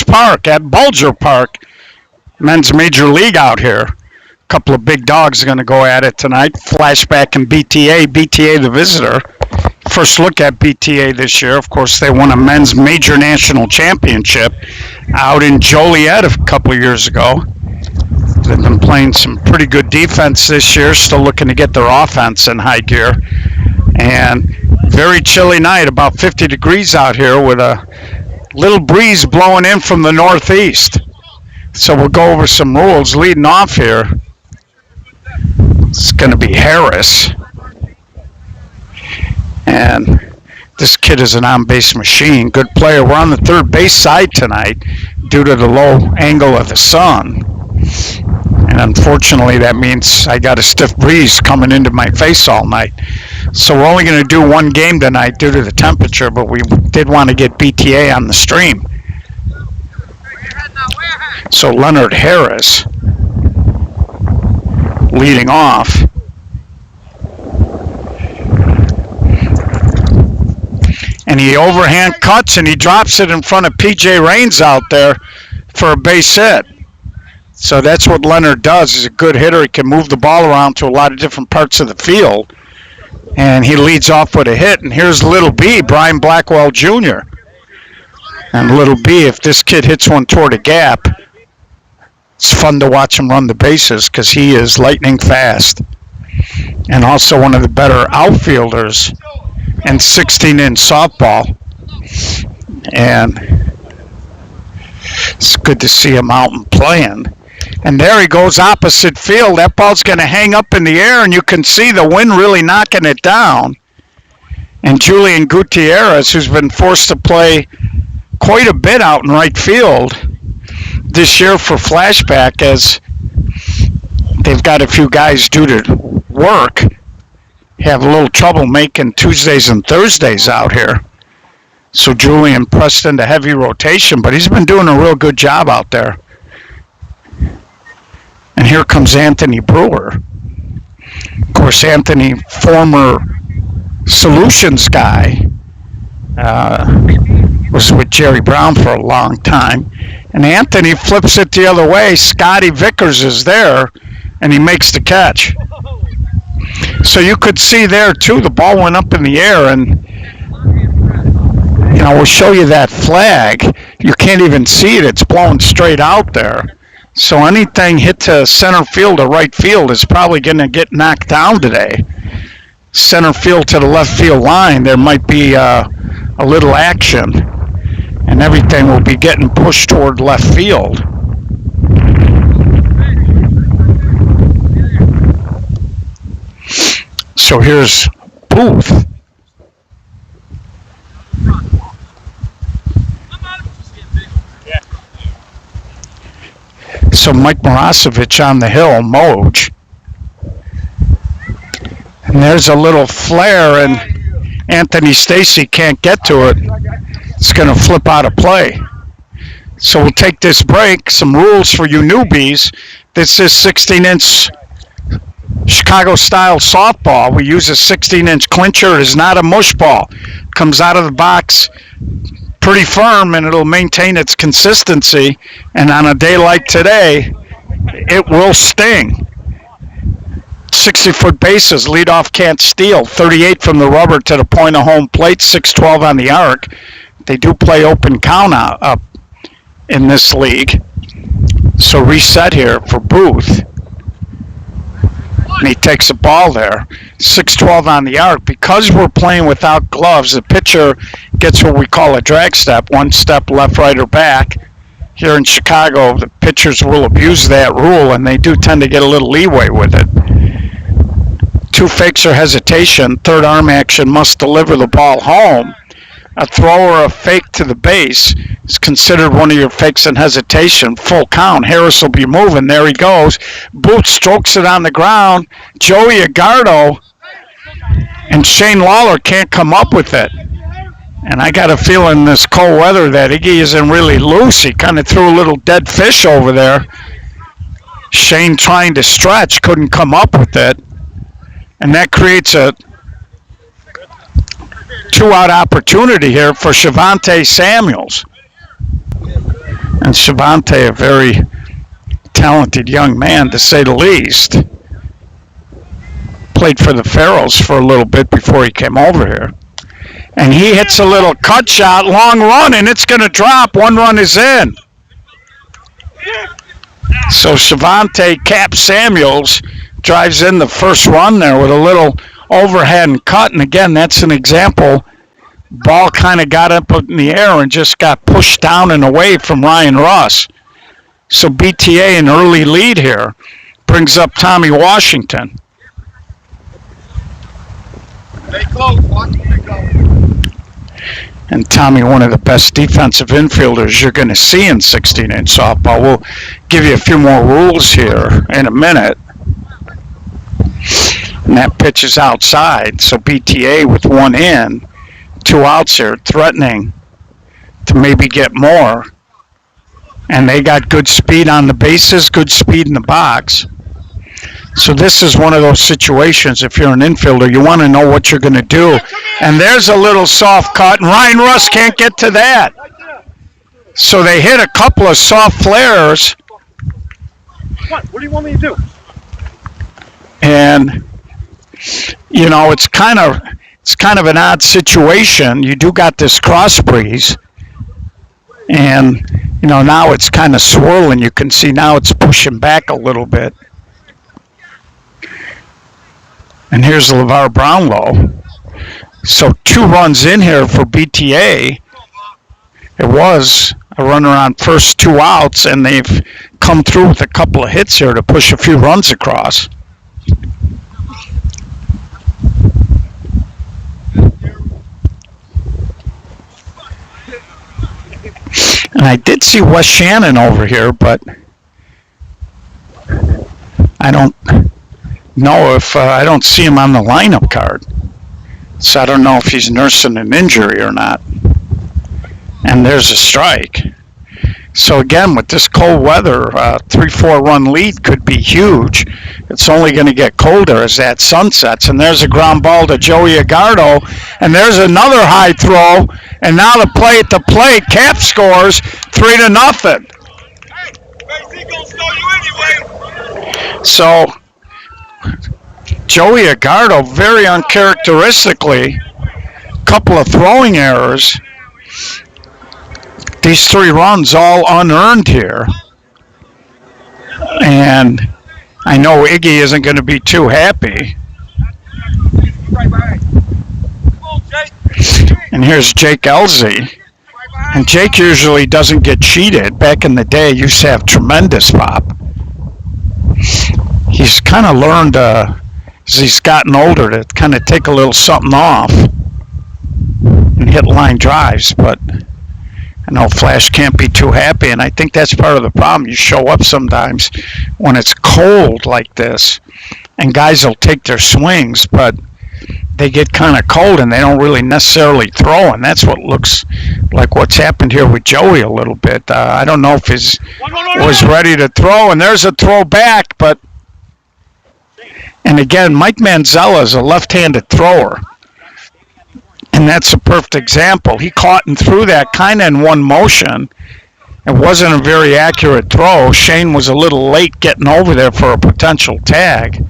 Park at Bulger Park. Men's Major League out here. A couple of big dogs are going to go at it tonight. Flashback and BTA. BTA the visitor. First look at BTA this year. Of course, they won a men's major national championship out in Joliet a couple of years ago. They've been playing some pretty good defense this year, still looking to get their offense in high gear. And very chilly night, about 50 degrees out here with a little breeze blowing in from the northeast. So we'll go over some rules. Leading off here, it's going to be Harris. And this kid is an on-base machine. Good player. We're on the third base side tonight due to the low angle of the sun. And unfortunately, that means I got a stiff breeze coming into my face all night. So we're only going to do one game tonight due to the temperature, but we did want to get BTA on the stream. So Leonard Harris leading off. And he overhand cuts and he drops it in front of PJ Raines out there for a base hit. So that's what Leonard does. He's a good hitter. He can move the ball around to a lot of different parts of the field. And he leads off with a hit. And here's Little B, Brian Blackwell Jr. And Little B, if this kid hits one toward a gap, it's fun to watch him run the bases because he is lightning fast. And also one of the better outfielders in 16-inch softball. And it's good to see him out and playing. And there he goes opposite field. That ball's going to hang up in the air, and you can see the wind really knocking it down. And Julian Gutierrez, who's been forced to play quite a bit out in right field this year for Flashback, as they've got a few guys due to work, have a little trouble making Tuesdays and Thursdays out here. So Julian pressed into heavy rotation, but he's been doing a real good job out there. And here comes Anthony Brewer. Of course, Anthony, former Solutions guy, was with Jerry Brown for a long time. And Anthony flips it the other way. Scotty Vickers is there, and he makes the catch. So you could see there, too, the ball went up in the air, and you know, we'll show you that flag. You can't even see it. It's blowing straight out there. So anything hit to center field or right field is probably going to get knocked down today. Center field to the left field line, there might be a little action, and everything will be getting pushed toward left field. So here's Booth. So Mike Morosevich on the hill, Moj. And there's a little flare, and Anthony Stacy can't get to it. It's going to flip out of play. So we'll take this break. Some rules for you newbies. This is 16-inch Chicago-style softball. We use a 16-inch clincher. It is not a mush ball. Comes out of the box pretty firm, and it'll maintain its consistency. And on a day like today, it will sting. 60-foot bases, leadoff can't steal. 38 from the rubber to the point of home plate, 6-12 on the arc. They do play open count up in this league. So reset here for Booth. And he takes a ball there. 6-12 on the arc. Because we're playing without gloves, the pitcher gets what we call a drag step, one step left, right, or back. Here in Chicago, the pitchers will abuse that rule, and they do tend to get a little leeway with it. Two fakes or hesitation. Third arm action must deliver the ball home. A throw or a fake to the base is considered one of your fakes and hesitation. Full count. Harris will be moving. There he goes. Booth strokes it on the ground. Joey Agardo and Shane Lawler can't come up with it. And I got a feeling this cold weather that Iggy isn't really loose. He kind of threw a little dead fish over there. Shane trying to stretch, couldn't come up with it. And that creates a two-out opportunity here for Shavante Samuels. And Shavante, a very talented young man, to say the least, played for the Pharaohs for a little bit before he came over here. And he hits a little cut shot, long run, and it's going to drop. One run is in. So Shavante Cap Samuels drives in the first run there with a little overhand cut. And again, that's an example. Ball kind of got up in the air and just got pushed down and away from Ryan Russ. So BTA, an early lead here, brings up Tommy Washington. Stay close, watch it go. And Tommy, one of the best defensive infielders you're going to see in 16-inch softball. We'll give you a few more rules here in a minute. And that pitch is outside, so BTA with one in, 2 outs here, threatening to maybe get more. And they got good speed on the bases, good speed in the box. So this is one of those situations, if you're an infielder, you want to know what you're going to do. And there's a little soft cut, and Ryan Russ can't get to that. So they hit a couple of soft flares. What do you want me to do? And, you know, it's kind of an odd situation. You do got this cross breeze. And, you know, now it's kind of swirling. You can see now it's pushing back a little bit. And here's LeVar Brownlow. So 2 runs in here for BTA. It was a runner on first, 2 outs, and they've come through with a couple of hits here to push a few runs across. And I did see Wes Shannon over here, but I don't know if I don't see him on the lineup card. So I don't know if he's nursing an injury or not. And there's a strike. So again, with this cold weather, 3-4 run lead could be huge. It's only going to get colder as that sun sets. And there's a ground ball to Joey Agardo. And there's another high throw. And now the play at the plate. Cap scores 3-0. So Joey Agardo, very uncharacteristically, couple of throwing errors. These 3 runs all unearned here. And I know Iggy isn't going to be too happy. And here's Jake Elzy. And Jake usually doesn't get cheated. Back in the day, he used to have tremendous pop. He's kind of learned, as he's gotten older, to kind of take a little something off and hit line drives. But I know Flash can't be too happy, and I think that's part of the problem. You show up sometimes when it's cold like this, and guys will take their swings, but they get kind of cold and they don't really necessarily throw, and that's what looks like what's happened here with Joey a little bit. I don't know if he was ready to throw, and there's a throw back, but and again, Mike Manzella is a left-handed thrower, and that's a perfect example. He caught and threw that kind of in one motion. It wasn't a very accurate throw. Shane was a little late getting over there for a potential tag.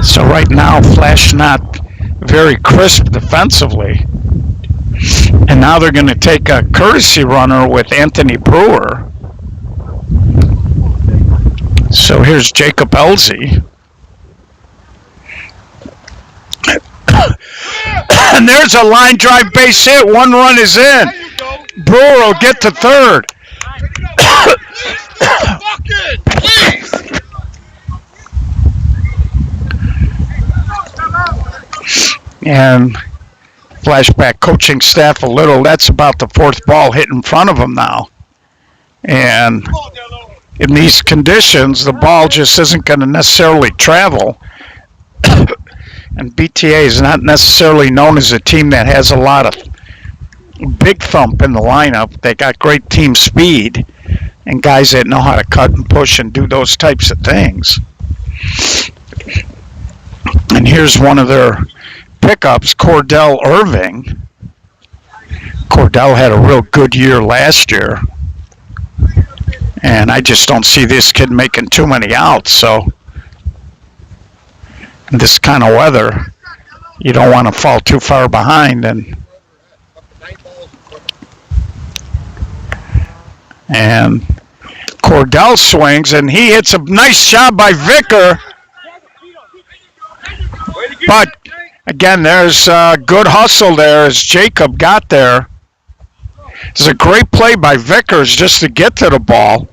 So right now, Flash not very crisp defensively. And now they're going to take a courtesy runner with Anthony Brewer. So here's Jacob Elzy. And there's a line drive base hit. 1 run is in. Brewer will get to third. And Flashback coaching staff a little. That's about the 4th ball hit in front of him now. And in these conditions, the ball just isn't going to necessarily travel. And BTA is not necessarily known as a team that has a lot of big thump in the lineup. They got great team speed and guys that know how to cut and push and do those types of things. And here's one of their pickups, Cordell Irving. Cordell had a real good year last year. And I just don't see this kid making too many outs. So in this kind of weather, you don't want to fall too far behind. And Cordell swings, and he hits a nice job by Vicker. But again, there's good hustle there as Jacob got there. It's a great play by Vickers just to get to the ball.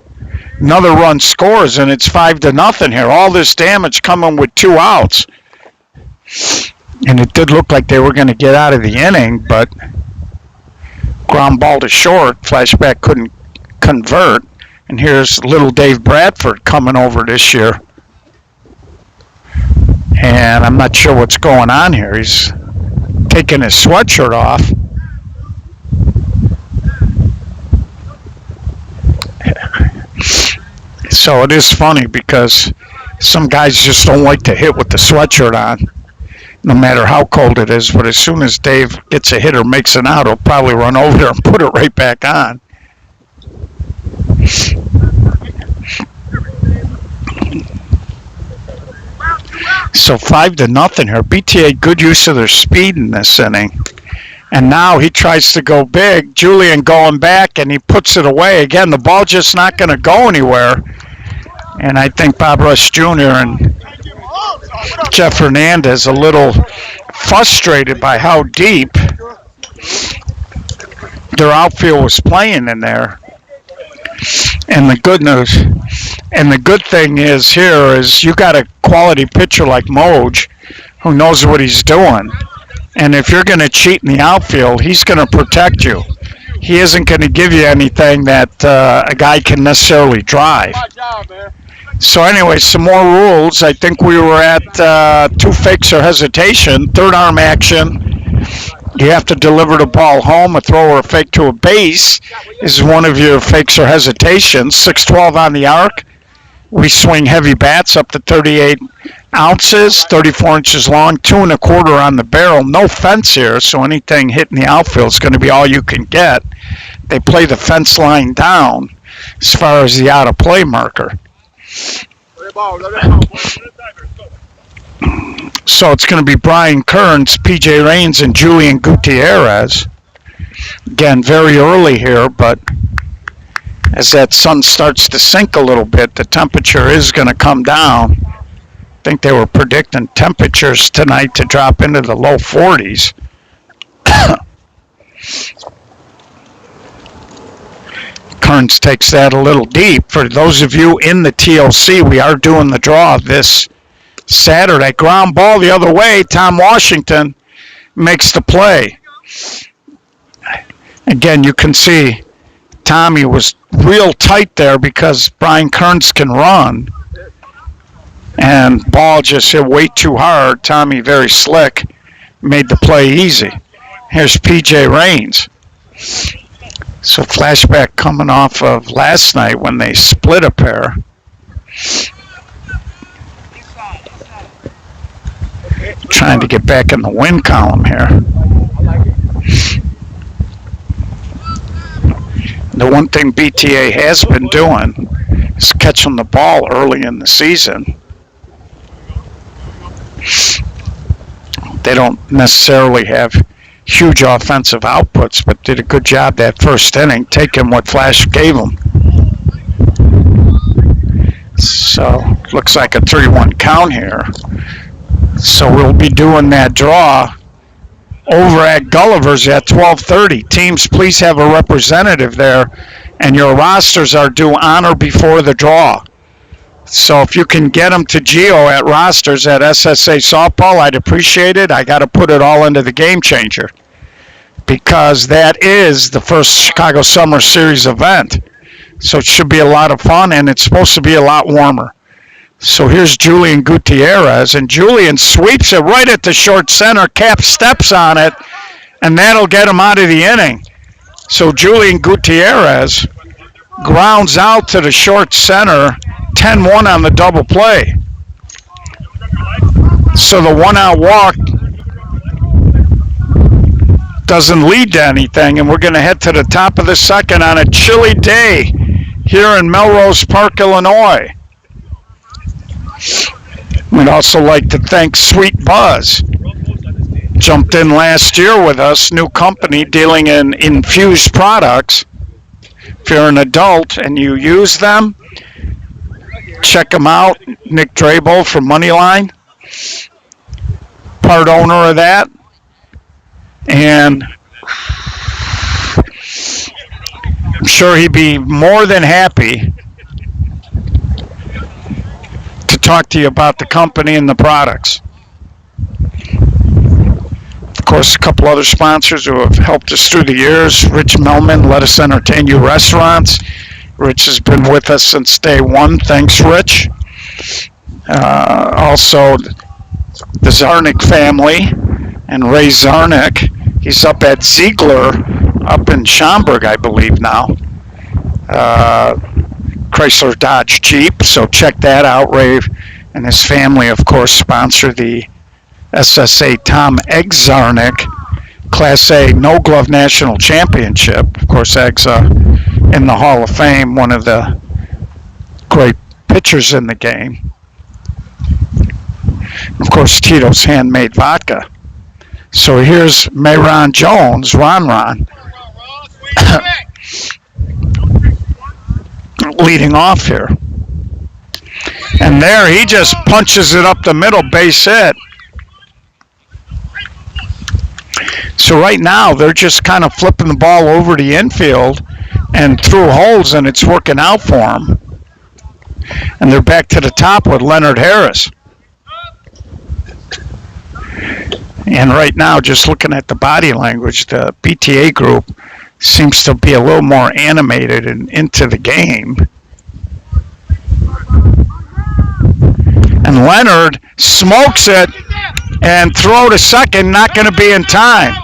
Another run scores, and it's 5-0 here. All this damage coming with 2 outs. And it did look like they were going to get out of the inning, but ground ball to short. Flashback couldn't convert. And here's little Dave Bradford coming over this year. And I'm not sure what's going on here. He's taking his sweatshirt off. So it is funny because some guys just don't like to hit with the sweatshirt on, no matter how cold it is. But as soon as Dave gets a hit or makes an out, he'll probably run over there and put it right back on. So 5-0 here. BTA good use of their speed in this inning. And now he tries to go big. Julian going back, and he puts it away. Again, the ball just not going to go anywhere. And I think Bob Rush Jr. and Jeff Hernandez a little frustrated by how deep their outfield was playing in there. And the good news, and the good thing is here is you got a quality pitcher like Moj who knows what he's doing. And if you're going to cheat in the outfield, he's going to protect you. He isn't going to give you anything that a guy can necessarily drive. So anyway, some more rules. I think we were at 2 fakes or hesitation. Third arm action. You have to deliver the ball home. A throw or a fake to a base is one of your fakes or hesitations. 6-12 on the arc. We swing heavy bats up to 38 ounces, 34 inches long, 2 1/4 on the barrel. No fence here, so anything hitting the outfield is going to be all you can get. They play the fence line down as far as the out of play marker. So it's going to be Brian Kearns, PJ Raines, and Julian Gutierrez. Again, very early here, but as that sun starts to sink a little bit, the temperature is going to come down. I think they were predicting temperatures tonight to drop into the low 40s. Kearns takes that a little deep. For those of you in the TLC, we are doing the draw this Saturday. Ground ball the other way. Tom Washington makes the play. Again, you can see Tommy was real tight there because Brian Kearns can run. And ball just hit way too hard. Tommy, very slick, made the play easy. Here's PJ Raines. So Flashback coming off of last night when they split a pair. Trying to get back in the win column here. The one thing BTA has been doing is catching the ball early in the season. They don't necessarily have huge offensive outputs, but did a good job that first inning, taking what Flash gave them. So, looks like a 3-1 count here. So we'll be doing that draw over at Gulliver's at 12:30. Teams, please have a representative there, and your rosters are due on or before the draw. So if you can get them to Geo at rosters at SSA Softball, I'd appreciate it. I got to put it all into the Game Changer because that is the first Chicago Summer Series event. So it should be a lot of fun, and it's supposed to be a lot warmer. So here's Julian Gutierrez, and Julian sweeps it right at the short center. Cap steps on it, and that'll get him out of the inning. So Julian Gutierrez grounds out to the short center, 10-1 on the double play. So the one-out walk doesn't lead to anything, and we're going to head to the top of the second on a chilly day here in Melrose Park, Illinois. We'd also like to thank Sweet Buzz. Jumped in last year with us, new company dealing in infused products. If you're an adult and you use them, check them out. Nick Drabel from Moneyline, part owner of that. And I'm sure he'd be more than happy to talk to you about the company and the products. Of course, a couple other sponsors who have helped us through the years. Rich Melman, Let Us Entertain You Restaurants. Rich has been with us since day one. Thanks, Rich. Also, the Zarnick family and Ray Zarnick. He's up at Ziegler, up in Schaumburg, I believe now. Chrysler Dodge Jeep, so check that out. Ray and his family, of course, sponsor the SSA Tom Egg Zarnick Class A No Glove National Championship. Of course, Egg's in the Hall of Fame, one of the great pitchers in the game. Of course, Tito's Handmade Vodka. So here's Mayron Jones, Ron, leading off here. And there, he just punches it up the middle, base hit. So right now, they're just kind of flipping the ball over the infield and through holes, and it's working out for them. And they're back to the top with Leonard Harris. And right now, just looking at the body language, the BTA group seems to be a little more animated and into the game. And Leonard smokes it and throw to second, not going to be in time.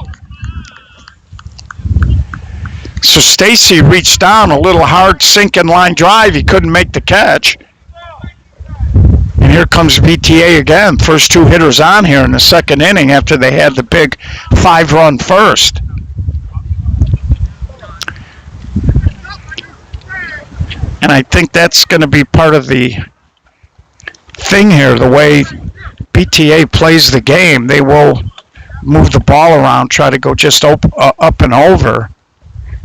So Stacy reached down, a little hard sinking line drive. He couldn't make the catch. And here comes BTA again. First two hitters on here in the second inning after they had the big 5-run first. And I think that's going to be part of the thing here, the way BTA plays the game. They will move the ball around, try to go just up and over.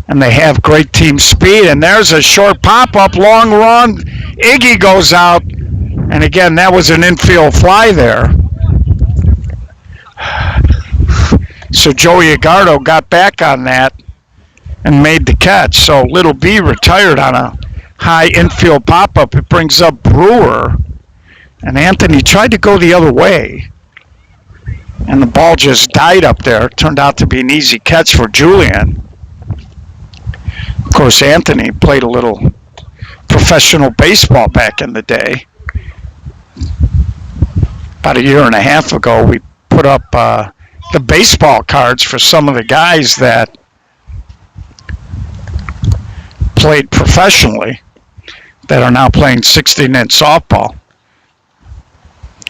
And they have great team speed. And there's a short pop-up, long run. Iggy goes out. And again, that was an infield fly there. So Joey Agardo got back on that and made the catch. So Little B retired on a high infield pop-up. It brings up Brewer. And Anthony tried to go the other way. And the ball just died up there. It turned out to be an easy catch for Julian. Of course, Anthony played a little professional baseball back in the day. About a year and a half ago, we put up the baseball cards for some of the guys that played professionally that are now playing 16-inch softball.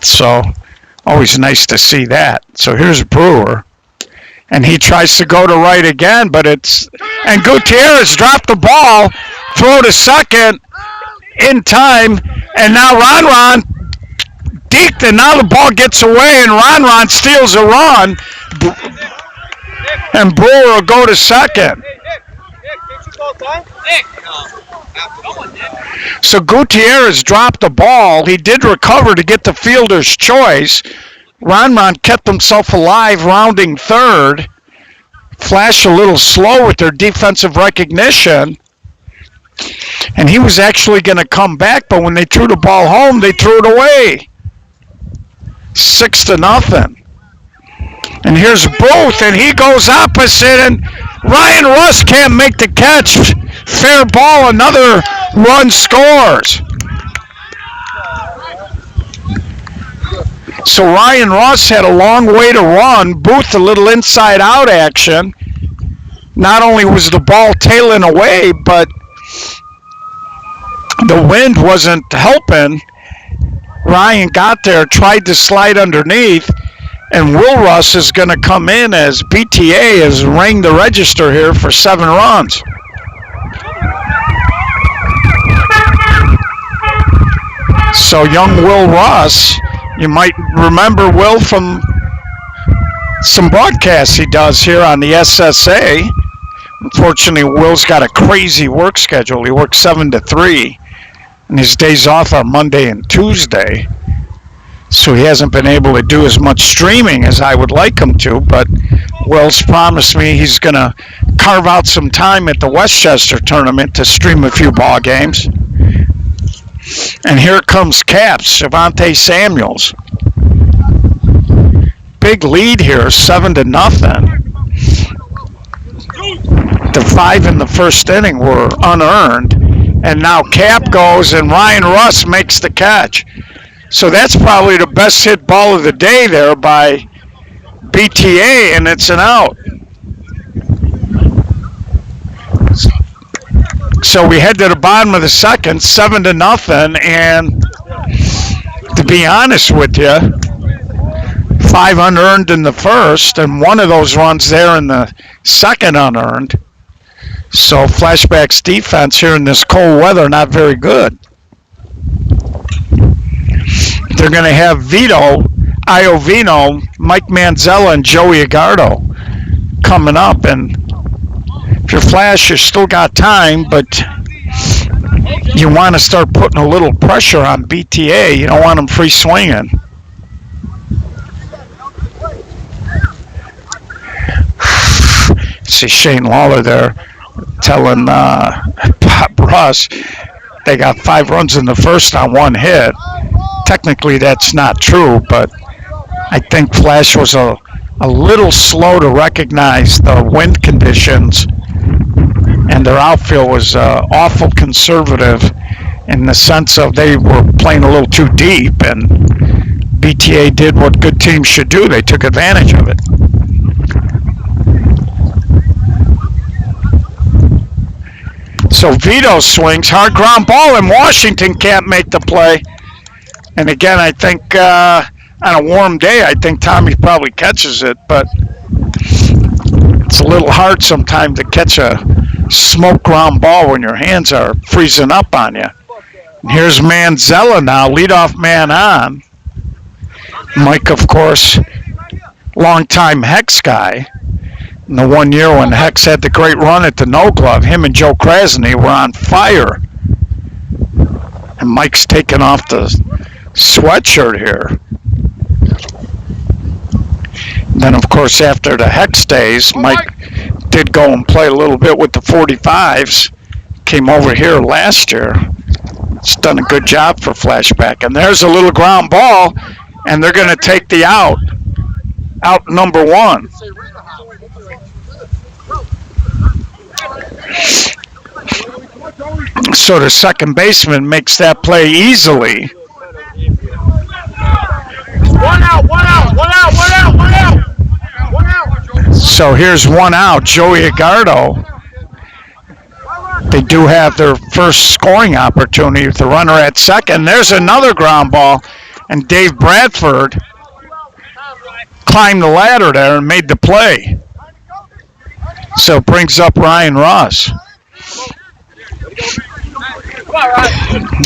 So, always nice to see that. So here's Brewer. And he tries to go to right again, but and Gutierrez dropped the ball, throw to second in time, and now Ron deked, and now the ball gets away, and Ron steals a run, and Brewer will go to second. So Gutierrez dropped the ball. He did recover to get the fielder's choice. Ron kept himself alive, rounding third. Flash a little slow with their defensive recognition. And he was actually going to come back, but when they threw the ball home, they threw it away. 6-0. And here's Booth, and he goes opposite, and Ryan Russ can't make the catch. Fair ball, another run scores. So Ryan Russ had a long way to run. Booth a little inside-out action. Not only was the ball tailing away, but the wind wasn't helping. Ryan got there, tried to slide underneath, and Will Russ is going to come in as BTA has rang the register here for 7 runs. So young Will Ross, you might remember Will from some broadcasts he does here on the SSA. Unfortunately, Will's got a crazy work schedule. He works 7 to 3, and his days off are Monday and Tuesday. So he hasn't been able to do as much streaming as I would like him to, but Will's promised me he's going to carve out some time at the Westchester tournament to stream a few ball games. And here comes Caps, Javante Samuels. Big lead here, 7 to nothing. The 5 in the first inning were unearned, and now Cap goes and Ryan Russ makes the catch. So that's probably the best hit ball of the day there by BTA, and it's an out. So we head to the bottom of the second, 7 to nothing, and to be honest with you, 5 unearned in the first, and one of those runs there in the second unearned. So Flashback's defense here in this cold weather, not very good. They're going to have Vito, Iovino, Mike Manzella, and Joey Agardo coming up, and if you're Flash, you still got time, but you want to start putting a little pressure on BTA. You don't want them free swinging. See Shane Lawler there telling Bob Ross they got 5 runs in the first on 1 hit. Technically, that's not true, but I think Flash was a little slow to recognize the wind conditions, and their outfield was awful conservative in the sense of they were playing a little too deep, and BTA did what good teams should do. They took advantage of it. So Vito swings, hard ground ball, and Washington can't make the play. And again, I think on a warm day, I think Tommy probably catches it, but it's a little hard sometimes to catch a smoke ground ball when your hands are freezing up on you. And here's Manzella now, leadoff man on. Mike, of course, longtime Hex guy. In the 1 year when Hex had the great run at the No Glove, him and Joe Krasny were on fire. And Mike's taking off the sweatshirt here. And then, of course, after the Hex days, Mike did go and play a little bit with the 45s. Came over here last year. It's done a good job for Flashback. And there's a little ground ball, and they're going to take the out. Out number 1. So the second baseman makes that play easily. 1 out, 1 out, 1 out, 1 out, 1 out. 1 out. So here's 1 out, Joey Agardo. They do have their first scoring opportunity with the runner at second. There's another ground ball, and Dave Bradford climbed the ladder there and made the play. So it brings up Ryan Ross.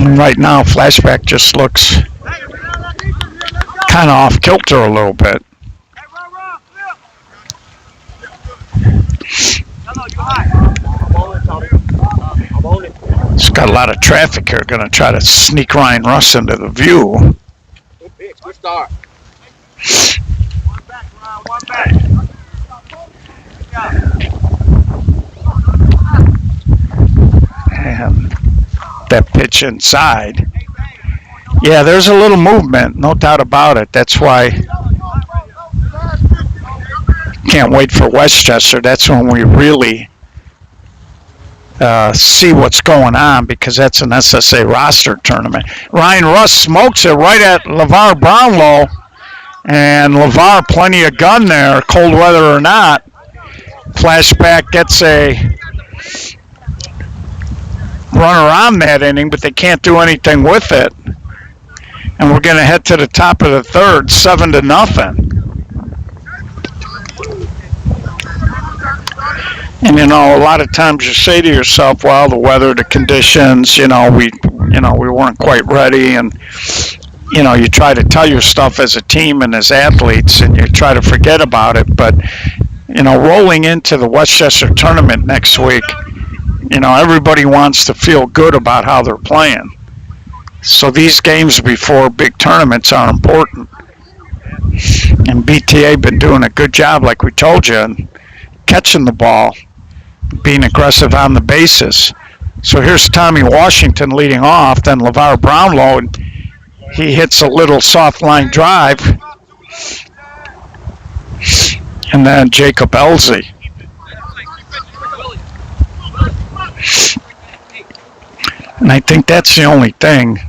And right now, Flashback just looks kind of off kilter a little bit. It's got a lot of traffic here. Going to try to sneak Ryan Russ into the view. Good start. One back. And that pitch inside. Yeah, there's a little movement, no doubt about it. That's why can't wait for Westchester. That's when we really see what's going on, because that's an SSA roster tournament. Ryan Russ smokes it right at LeVar Brownlow, and LeVar plenty of gun there, cold weather or not. Flashback gets a runner on that inning, but they can't do anything with it. And we're going to head to the top of the third, 7 to nothing. And, you know, a lot of times you say to yourself, well, the weather, the conditions, you know, we we weren't quite ready, and you try to tell your stuff as a team and as athletes, and you try to forget about it. But rolling into the Westchester tournament next week, everybody wants to feel good about how they're playing. So these games before big tournaments are important. And BTA been doing a good job, like we told you, and catching the ball, being aggressive on the bases. So here's Tommy Washington leading off, then LeVar Brownlow, and he hits a little soft line drive. And then Jacob Elsie. And I think that's the only thing.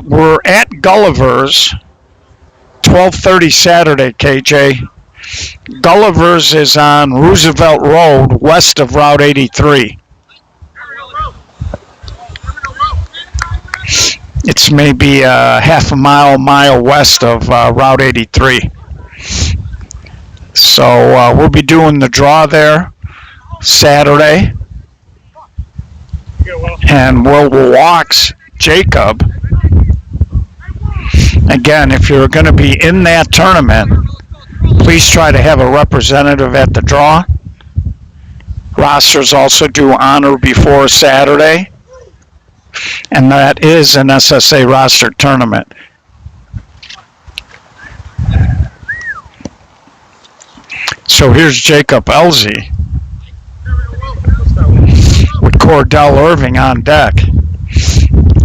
We're at Gulliver's, 12:30 Saturday, KJ. Gulliver's is on Roosevelt Road, west of Route 83. It's maybe half a mile west of Route 83. So we'll be doing the draw there Saturday. And Will walks Jacob. Again, if you're going to be in that tournament, please try to have a representative at the draw. Rosters also do honor before Saturday. And that is an SSA roster tournament. So here's Jacob Elsie with Cordell Irving on deck.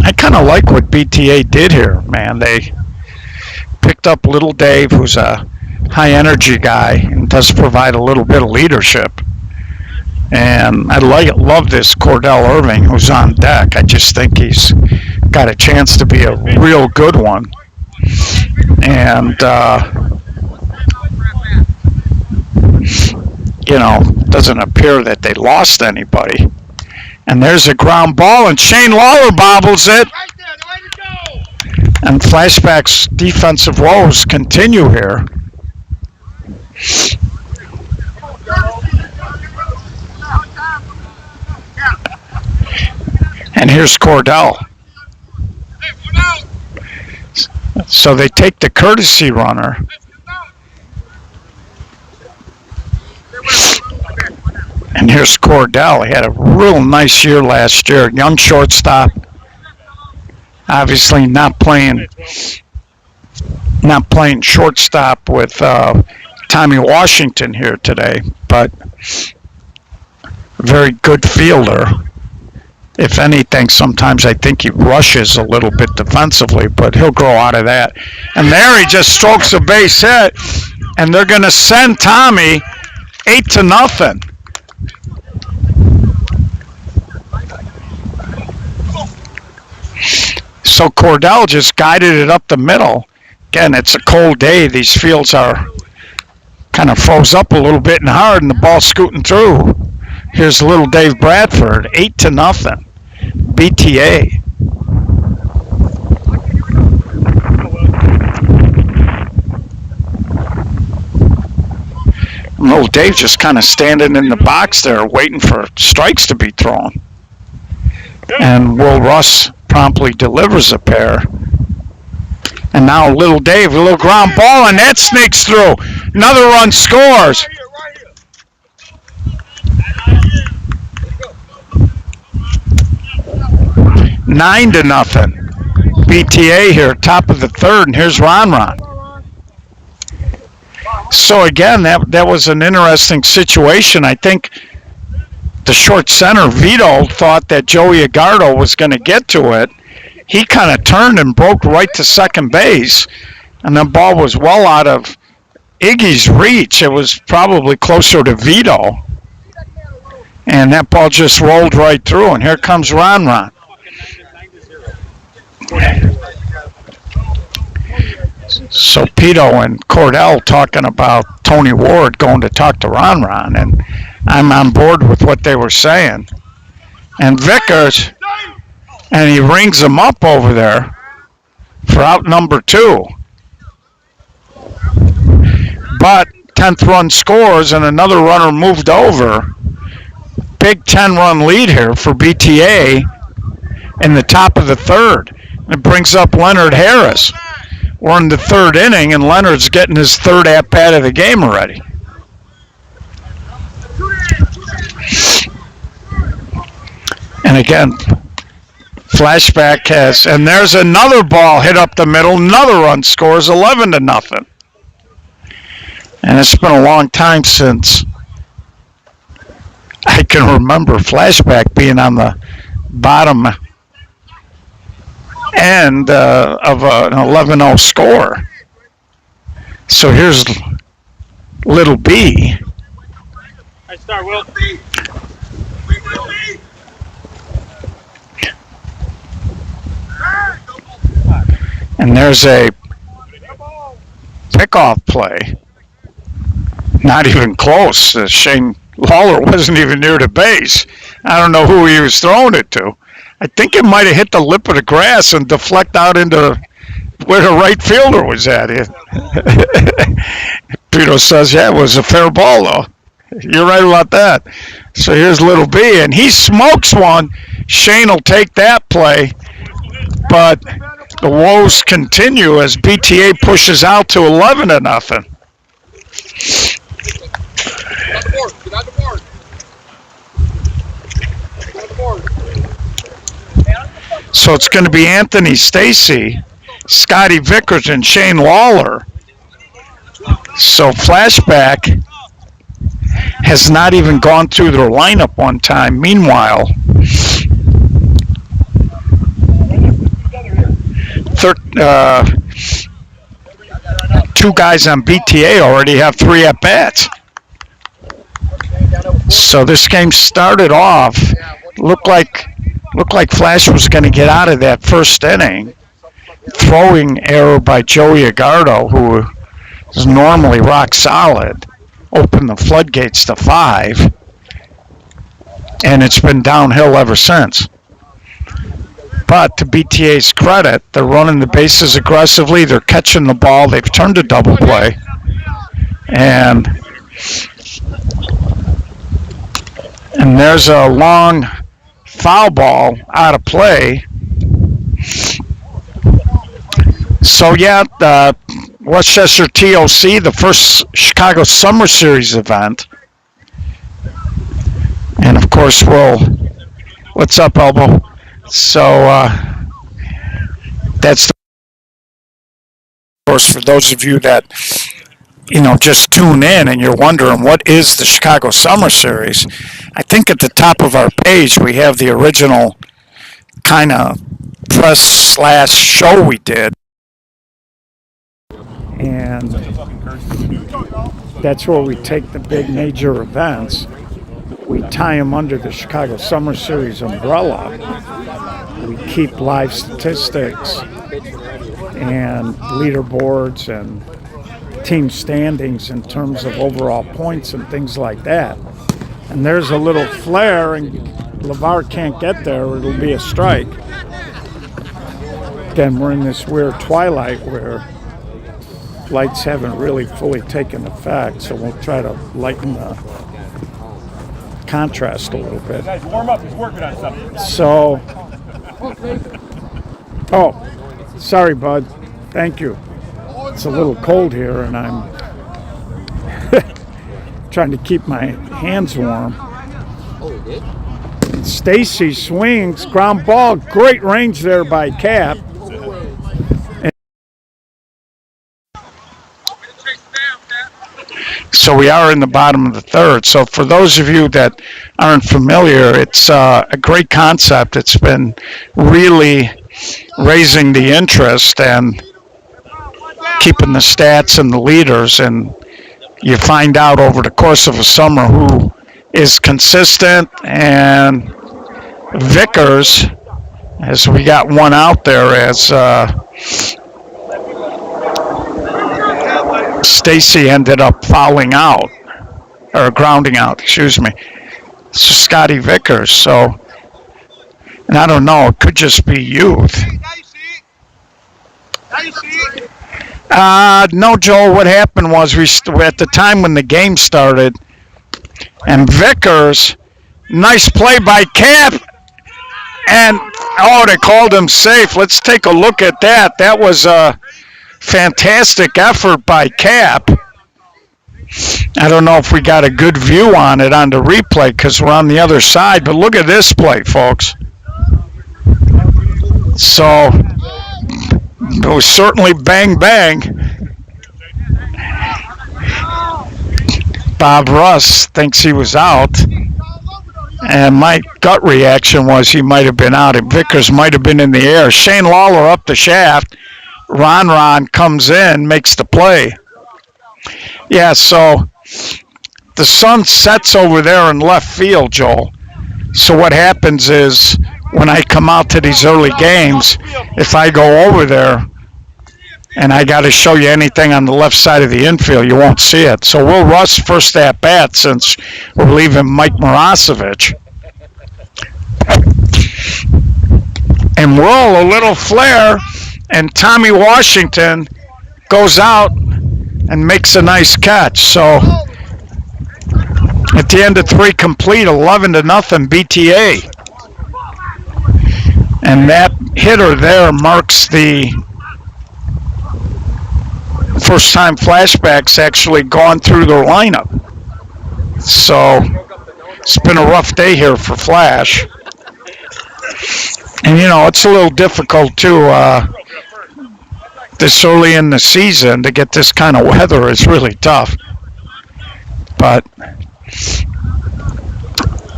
I kind of like what BTA did here, man. They picked up Little Dave, who's a high energy guy and does provide a little bit of leadership. And I love this Cordell Irving who's on deck. I just think he's got a chance to be a real good one. And, doesn't appear that they lost anybody. And there's a ground ball, and Shane Lawler bobbles it. And Flashback's defensive woes continue here. And here's Cordell. So they take the courtesy runner. And here's Cordell. He had a real nice year last year. Young shortstop. Obviously not playing shortstop with Tommy Washington here today, but very good fielder. If anything, sometimes I think he rushes a little bit defensively, but he'll grow out of that. And there he just strokes a base hit, and they're going to send Tommy 8-0. So Cordell just guided it up the middle. Again, it's a cold day. These fields are kind of froze up a little bit and hard, and the ball's scooting through. Here's little Dave Bradford, 8-0. BTA. Little Dave just kind of standing in the box there waiting for strikes to be thrown. And Will Russ promptly delivers a pair. And now little Dave, a little ground ball, and that sneaks through. Another run scores. 9-0. BTA here, top of the third, and here's Ron. So again, that was an interesting situation. I think the short center, Vito, thought that Joey Agardo was going to get to it. He kind of turned and broke right to second base, and the ball was well out of Iggy's reach. It was probably closer to Vito. And that ball just rolled right through, and here comes Ron. So Pito and Cordell talking about Tony Ward going to talk to Ron, and I'm on board with what they were saying. And Vickers, and he rings him up over there for out number 2. But 10th run scores, and another runner moved over. big 10-run lead here for BTA in the top of the third. It brings up Leonard Harris. We're in the third inning, and Leonard's getting his third at-bat of the game already. And again, Flashback has, and there's another ball hit up the middle. Another run scores, 11-0. And it's been a long time since I can remember Flashback being on the bottom end of an 11-0 score. So here's Little B. I start, Will. And there's a pickoff play. Not even close. Shane Lawler wasn't even near the base. I don't know who he was throwing it to. I think it might have hit the lip of the grass and deflect out into where the right fielder was at. Peter says, yeah, it was a fair ball, though. You're right about that. So here's Little B, and he smokes one. Shane will take that play, but the woes continue as BTA pushes out to 11-0. So it's going to be Anthony Stacy, Scotty Vickers, and Shane Lawler. So Flashback has not even gone through their lineup one time. Meanwhile, two guys on BTA already have 3 at-bats. So this game started off, looked like Flash was going to get out of that first inning. Throwing error by Joey Agardo, who is normally rock solid, opened the floodgates to 5, and it's been downhill ever since. But to BTA's credit, they're running the bases aggressively. They're catching the ball. They've turned a double play. And there's a long foul ball out of play. So, yeah, Westchester TOC, the first Chicago Summer Series event. And, of course, what's up, Elbow? So that's of course for those of you that just tune in and you're wondering what is the Chicago Summer Series. I think at the top of our page we have the original kind of press/show we did, and that's where we take the big major events. We tie them under the Chicago Summer Series umbrella. We keep live statistics and leaderboards and team standings in terms of overall points and things like that. And there's a little flare, and LeVar can't get there, or it'll be a strike. Again, we're in this weird twilight where lights haven't really fully taken effect, so we'll try to lighten the contrast a little bit. Guys, warm up. He's working on something. So, sorry, bud. Thank you. It's a little cold here, and I'm trying to keep my hands warm. Stacy swings, ground ball, great range there by Cap. So we are in the bottom of the third. So for those of you that aren't familiar, it's a great concept. It's been really raising the interest and keeping the stats and the leaders. And you find out over the course of a summer who is consistent. And Vickers, as we got one out there, as Stacy ended up fouling out, or grounding out, excuse me. So Scotty Vickers. So, and I don't know, it could just be youth. No, Joel, what happened was at the time when the game started, and Vickers Nice play by Cap. And, oh, they called him safe. Let's take a look at that. That was a fantastic effort by Cap. I don't know if we got a good view on it on the replay because we're on the other side, but look at this play, folks. So, it was certainly bang, bang. Bob Russ thinks he was out. And my gut reaction was he might have been out. And Vickers might have been in the air. Shane Lawler up the shaft. Ron comes in, makes the play. Yeah, so the sun sets over there in left field, Joel. So what happens is when I come out to these early games, if I go over there and I got to show you anything on the left side of the infield, you won't see it. So we'll rush first at bat since we're leaving Mike Marasovic. And roll a little flare, and Tommy Washington goes out and makes a nice catch. So at the end of 3 complete, 11-0 BTA. And that hitter there marks the first time Flashback's actually gone through their lineup. So it's been a rough day here for Flash. And, you know, it's a little difficult, too, this early in the season to get this kind of weather is really tough. But,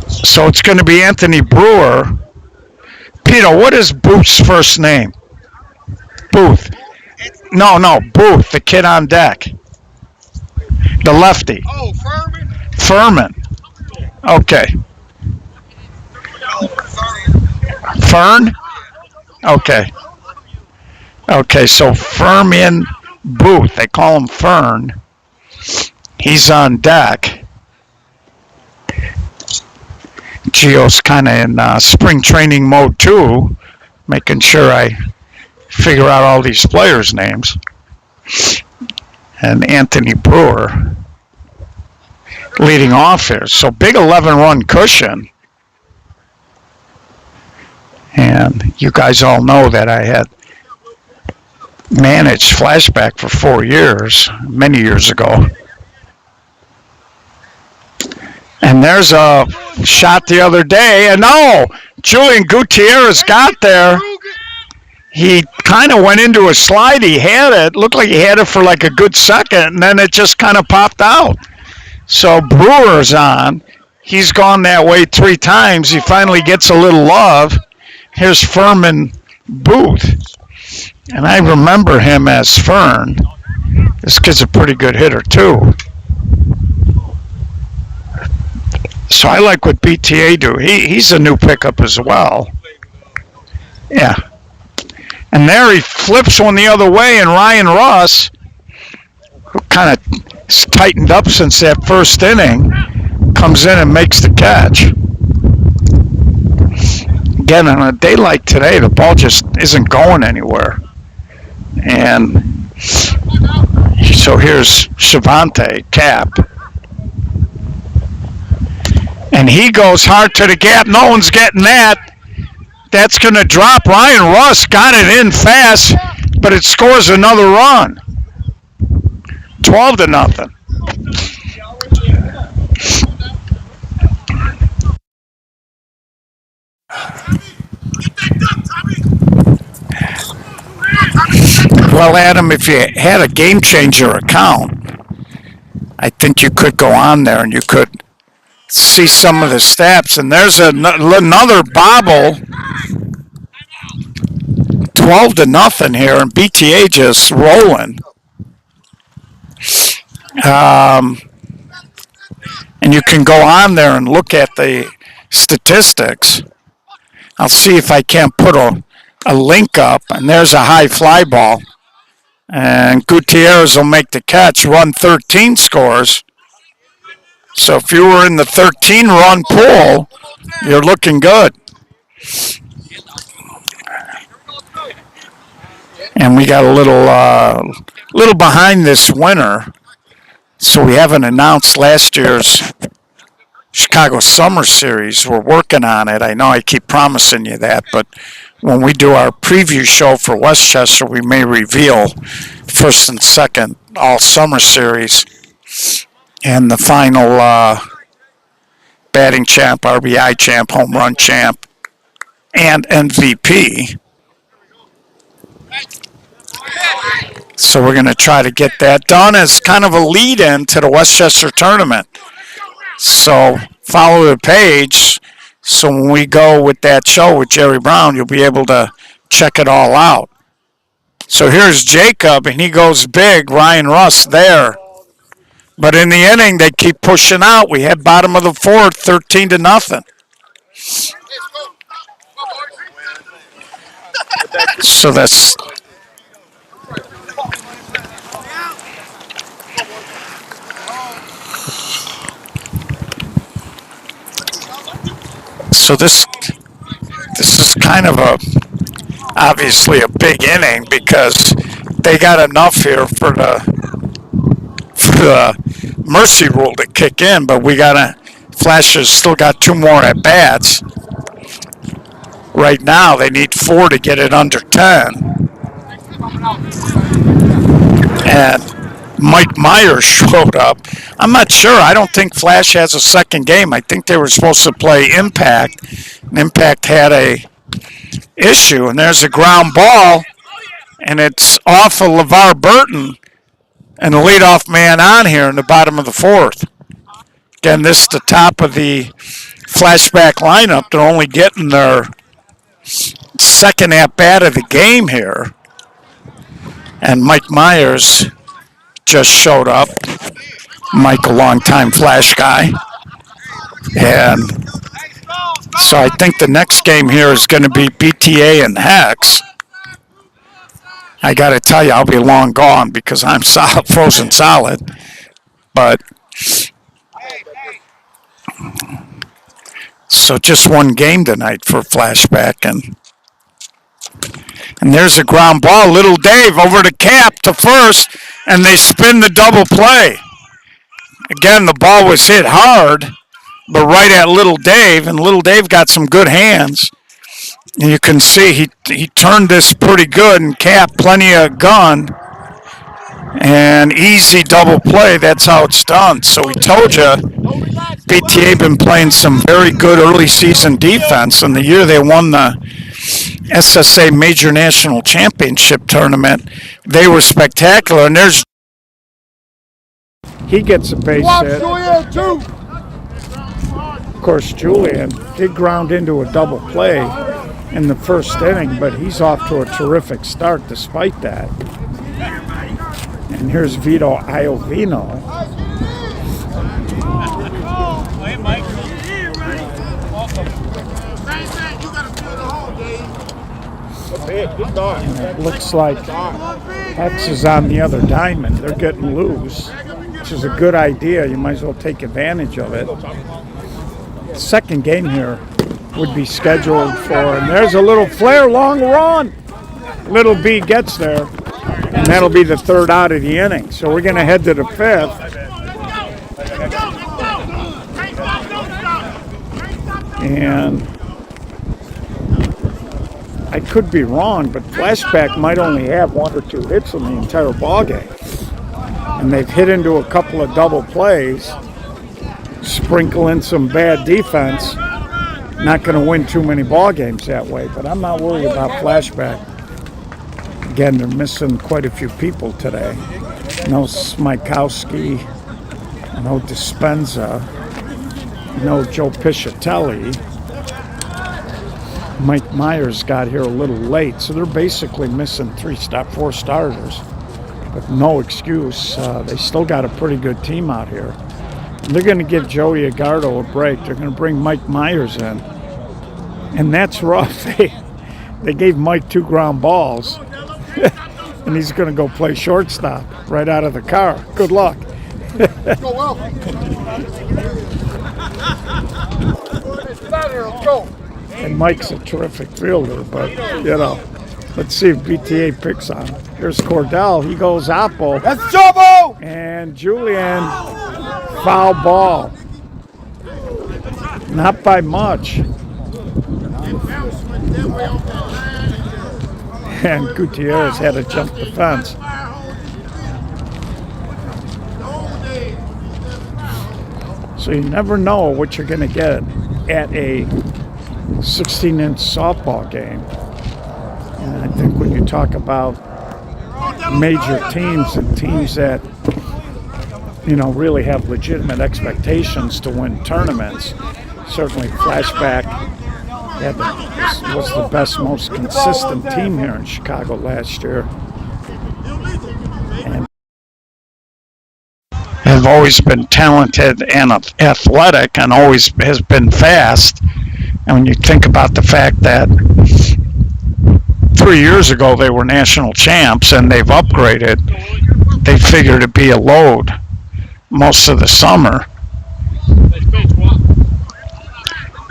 so it's going to be Anthony Brewer. Peter, what is Booth's first name? Booth. No, Booth, the kid on deck. The lefty. Oh, Furman? Furman. Okay. Fern? Okay. Okay, so Furman Booth, they call him Fern. He's on deck. Gio's kind of in spring training mode too, making sure I figure out all these players' names. And Anthony Brewer leading off here. So big 11-run cushion. And you guys all know that I had managed Flashback for 4 years, many years ago. And there's a shot the other day, and Julian Gutierrez got there. He kind of went into a slide. He had it. Looked like he had it for like a good second, and then it just kind of popped out. So Brewer's on. He's gone that way 3 times. He finally gets a little love. Here's Furman Booth. And I remember him as Fern. This kid's a pretty good hitter, too. So I like what BTA do. He's a new pickup as well. Yeah. And there he flips one the other way, and Ryan Ross, who kind of tightened up since that first inning, comes in and makes the catch. Again, on a day like today, the ball just isn't going anywhere. And so here's Shavante, Cap. And he goes hard to the gap. No one's getting that. That's going to drop. Ryan Russ got it in fast, but it scores another run. 12-0. Well, Adam, if you had a Game Changer account, I think you could go on there and you could see some of the stats. And there's another bobble. 12-0 here, and BTA just rolling. And you can go on there and look at the statistics. I'll see if I can't put a link up, and there's a high fly ball. And Gutierrez will make the catch. Run 13 scores. So if you were in the 13-run pool, you're looking good. And we got a little behind this winter. So we haven't announced last year's Chicago Summer Series. We're working on it. I know I keep promising you that, but when we do our preview show for Westchester, we may reveal first and second all Summer Series and the final batting champ, RBI champ, home run champ, and MVP. So we're going to try to get that done as kind of a lead-in to the Westchester tournament. So follow the page. So when we go with that show with Jerry Brown, you'll be able to check it all out. So here's Jacob, and he goes big. Ryan Russ there. But in the inning, they keep pushing out. We had bottom of the fourth, 13-0. So that's... So this is kind of obviously a big inning because they got enough here for the mercy rule to kick in, but Flash has still got 2 more at bats. Right now they need 4 to get it under 10. And Mike Myers showed up. I'm not sure. I don't think Flash has a second game. I think they were supposed to play Impact, and Impact had a issue. And there's a ground ball, and it's off of LeVar Burton, and the leadoff man on here in the bottom of the fourth. Again, this is the top of the Flashback lineup. They're only getting their second at-bat of the game here. And Mike Myers just showed up. Mike, a longtime Flash guy. And so I think the next game here is going to be BTA and Hex. I got to tell you, I'll be long gone because I'm frozen solid. But so just one game tonight for Flashback. And there's a ground ball. Little Dave over the cap to first, and they spin the double play. Again, the ball was hit hard, but right at Little Dave, and Little Dave got some good hands. And you can see he turned this pretty good, and Cap plenty of gun. And easy double play, that's how it's done. So we told you, BTA been playing some very good early season defense, and the year they won the SSA Major National Championship Tournament, they were spectacular. And he gets a base hit. Of course, Julian did ground into a double play in the first inning, but he's off to a terrific start despite that. And here's Vito Iovino. And it looks like Hex is on the other diamond. They're getting loose, which is a good idea. You might as well take advantage of it. The second game here would be scheduled for, and there's a little flare, long run. Little B gets there, and that'll be the third out of the inning. So we're going to head to the fifth. And I could be wrong, but Flashback might only have 1 or 2 hits in the entire ballgame. And they've hit into a couple of double plays, sprinkle in some bad defense. Not going to win too many ball games that way, but I'm not worried about Flashback. Again, they're missing quite a few people today. No Smykowski, no Dispenza, no Joe Piscitelli. Mike Myers got here a little late, so they're basically missing 4 starters. But no excuse. They still got a pretty good team out here. And they're going to give Joey Agardo a break. They're going to bring Mike Myers in. And that's rough. They gave Mike 2 ground balls. And he's going to go play shortstop right out of the car. Good luck. And Mike's a terrific fielder, but, you know, let's see if BTA picks on him. Here's Cordell. He goes Oppo. That's trouble! And Julian, foul ball. Not by much. And Gutierrez had to jump the fence. So you never know what you're going to get at a 16-inch softball game. And I think when you talk about major teams and teams that, you know, really have legitimate expectations to win tournaments, certainly Flashback was the best, most consistent team here in Chicago last year. And have always been talented and athletic and always has been fast. And when you think about the fact that 3 years ago they were national champs and they've upgraded, they figured it'd be a load most of the summer.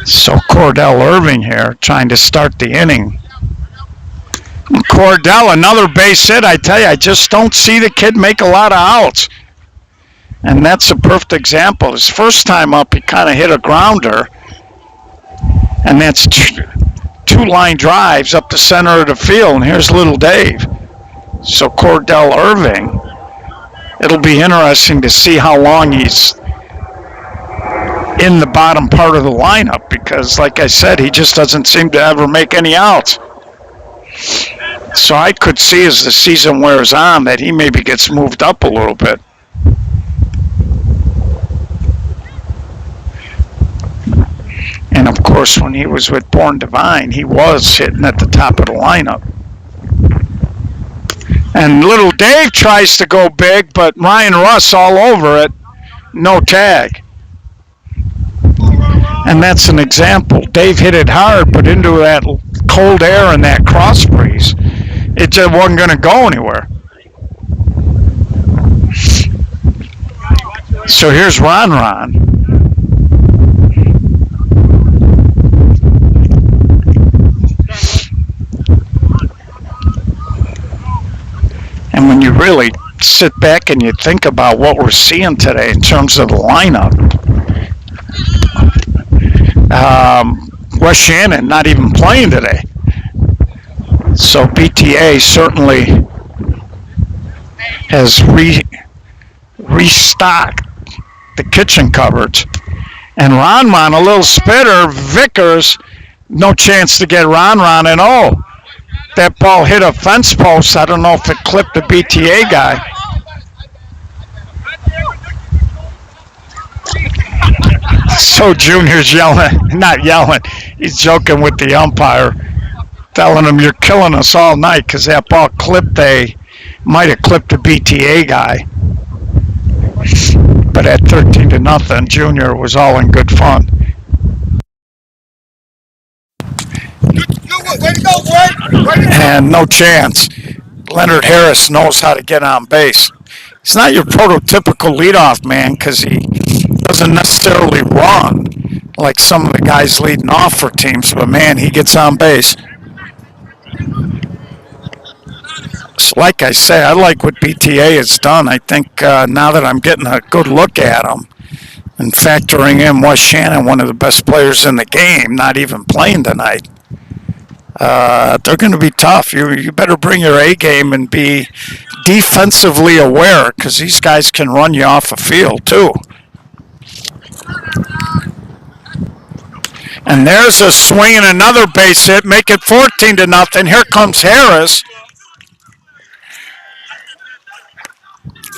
So Cordell Irving here trying to start the inning. Cordell, another base hit. I tell you, I just don't see the kid make a lot of outs. And that's a perfect example. His first time up, he kind of hit a grounder. And that's two line drives up the center of the field. And here's little Dave. So Cordell Irving, it'll be interesting to see how long he's in the bottom part of the lineup, because like I said, he just doesn't seem to ever make any outs. So I could see as the season wears on that he maybe gets moved up a little bit. And of course, when he was with Born Divine, he was hitting at the top of the lineup. And little Dave tries to go big, but Ryan Russ all over it. No tag. And that's an example. Dave hit it hard, but into that cold air and that cross breeze, it just wasn't going to go anywhere. So here's Ron. And when you really sit back and you think about what we're seeing today in terms of the lineup, West Shannon not even playing today. So BTA certainly has restocked the kitchen cupboards. And Ron, a little spitter. Vickers, no chance to get Ron. And oh, that ball hit a fence post. I don't know if it clipped the BTA guy. So Junior's not yelling, he's joking with the umpire, telling him you're killing us all night because that ball might have clipped the BTA guy. But at 13-0, Junior was all in good fun. And no chance. Leonard Harris knows how to get on base. He's not your prototypical leadoff man because he doesn't necessarily run like some of the guys leading off for teams, but man, he gets on base. So like I say, I like what BTA has done. I think now that I'm getting a good look at them and factoring in West Shannon, one of the best players in the game, not even playing tonight, they're going to be tough. You better bring your A game and be defensively aware because these guys can run you off a field too. And there's a swing and another base hit, make it 14-0. Here comes Harris.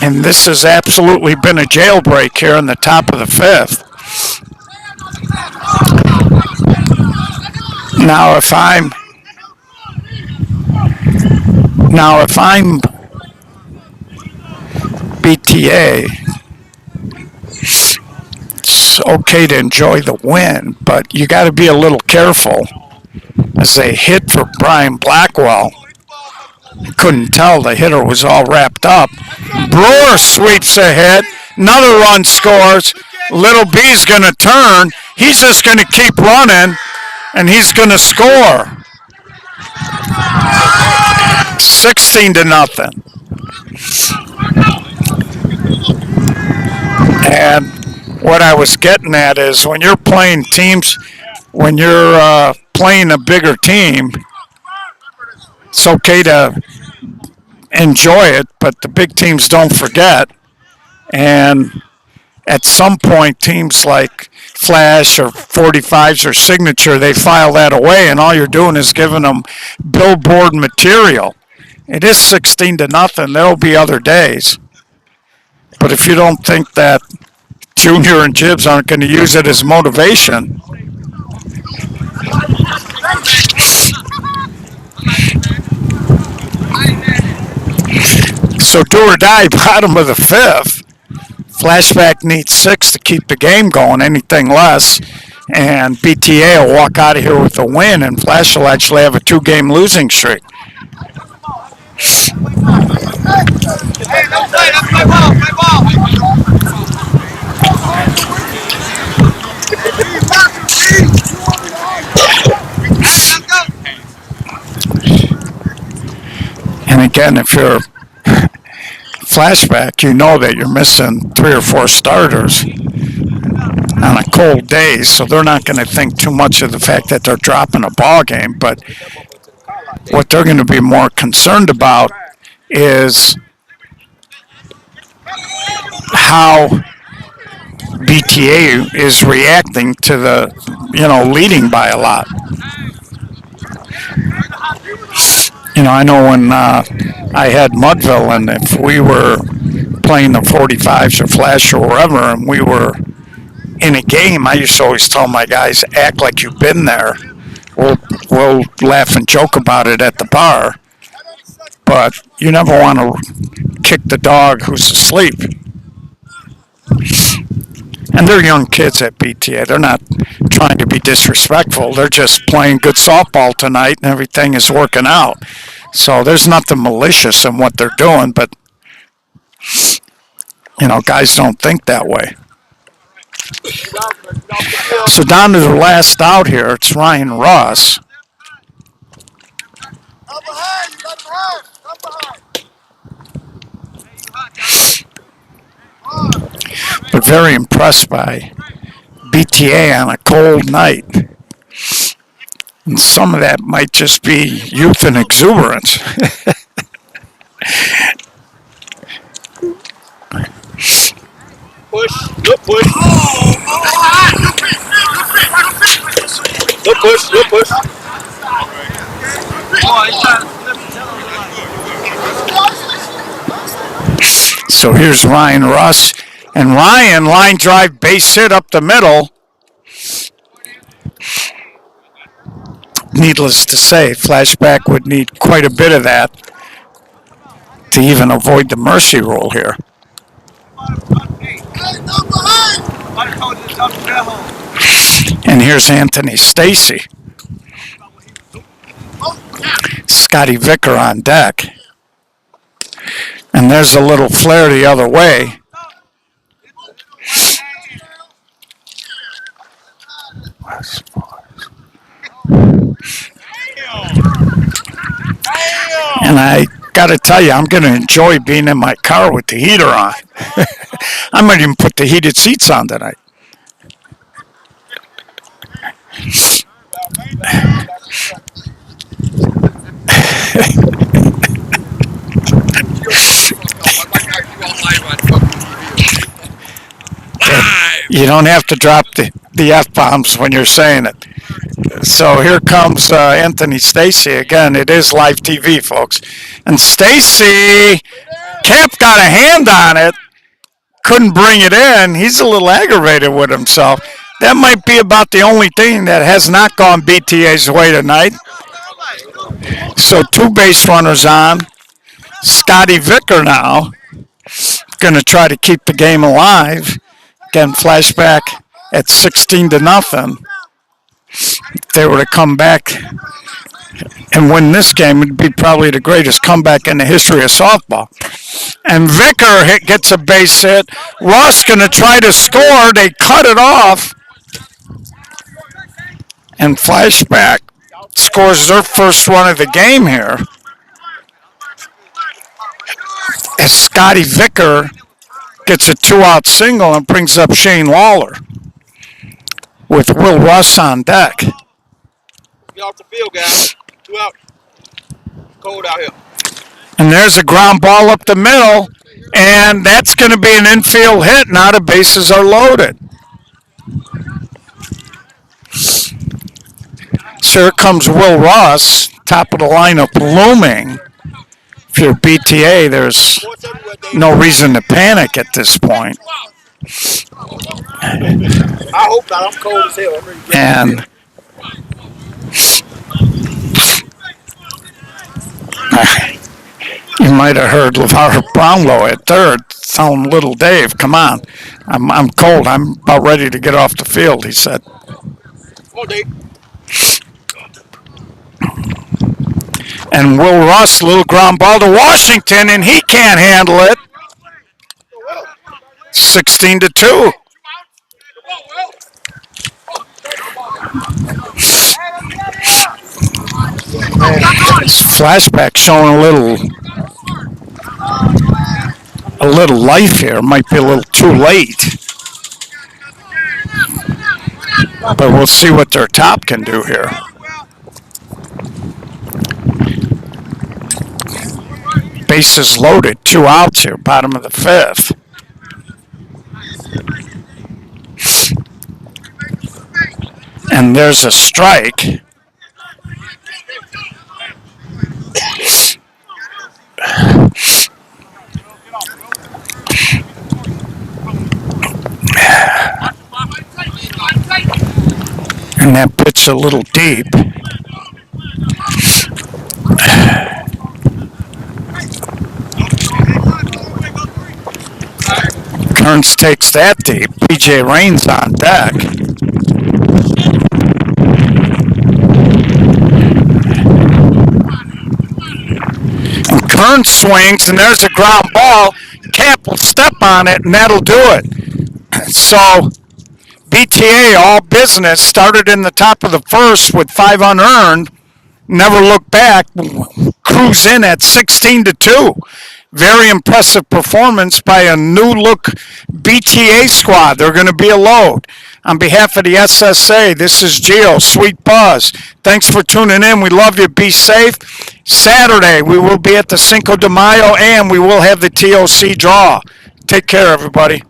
And this has absolutely been a jailbreak here in the top of the fifth. Now if I'm BTA, it's okay to enjoy the win, but you got to be a little careful. As they hit for Brian Blackwell, you couldn't tell the hitter was all wrapped up. Brewer sweeps ahead, another run scores. Little B's going to turn. He's just going to keep running, and he's going to score. 16-0. And what I was getting at is when you're playing teams, when you're playing a bigger team, it's okay to enjoy it, but the big teams don't forget. And at some point, teams like Flash or 45s or Signature, they file that away, and all you're doing is giving them billboard material. It is 16-0. There'll be other days. But if you don't think that Junior and Jibs aren't going to use it as motivation, so do or die, bottom of the fifth. Flashback needs 6 to keep the game going, anything less. And BTA will walk out of here with a win, and Flash will actually have a 2-game losing streak. Hey, no play, that's my ball, my ball. And again, if you're Flashback, you know that you're missing 3 or 4 starters on a cold day, so they're not going to think too much of the fact that they're dropping a ball game. But what they're going to be more concerned about is how BTA is reacting to the, leading by a lot. I know when I had Mudville, and if we were playing the 45s or Flash or wherever, and we were in a game, I used to always tell my guys, act like you've been there. We'll laugh and joke about it at the bar, but you never want to kick the dog who's asleep. And they're young kids at BTA. They're not trying to be disrespectful. They're just playing good softball tonight, and everything is working out. So there's nothing malicious in what they're doing, but, guys don't think that way. So down to the last out here, it's Ryan Ross. But very impressed by BTA on a cold night. And some of that might just be youth and exuberance. Push, good push. Good push, good push. So here's Ryan Russ. And Ryan, line drive, base hit up the middle. Needless to say, Flashback would need quite a bit of that to even avoid the mercy rule here. And here's Anthony Stacy. Scotty Vicker on deck. And there's a little flare the other way. And I got to tell you, I'm going to enjoy being in my car with the heater on. I might even put the heated seats on tonight. You don't have to drop the F-bombs when you're saying it. So here comes Anthony Stacy again. It is live TV, folks. And Stacy, Cap got a hand on it. Couldn't bring it in. He's a little aggravated with himself. That might be about the only thing that has not gone BTA's way tonight. So 2 base runners on. Scotty Vicker now going to try to keep the game alive. Again, Flashback at 16-0. If they were to come back and win this game, it'd be probably the greatest comeback in the history of softball. And Vicker gets a base hit. Ross going to try to score. They cut it off. And Flashback scores their first run of the game here. As Scotty Vicker gets a 2-out single and brings up Shane Lawler with Will Russ on deck. Get off the field, guys. 2 out. Cold out here. And there's a ground ball up the middle, and that's going to be an infield hit. Now the bases are loaded. So here comes Will Russ, top of the lineup, looming. If you're BTA, there's no reason to panic at this point. I hope not. I'm cold as hell. And you might have heard LeVar Brownlow at third telling little Dave, come on, I'm cold. I'm about ready to get off the field, he said. Come on, Dave. And Will Russ, little ground ball to Washington, and he can't handle it. 16-2. Flashback showing a little life here. Might be a little too late, but we'll see what their top can do here. Bases loaded, 2 outs here, bottom of the 5th. And there's a strike. And that pitch a little deep. Kearns takes that deep. BJ Rain's on deck. And Kearns swings, and there's a ground ball. Camp will step on it, and that'll do it. So BTA, all business, started in the top of the 1st with 5 unearned. Never look back. Cruise in at 16-2. Very impressive performance by a new-look BTA squad. They're going to be a load. On behalf of the SSA, this is Gio, Sweet Buzz. Thanks for tuning in. We love you. Be safe. Saturday, we will be at the Cinco de Mayo, and we will have the TOC draw. Take care, everybody.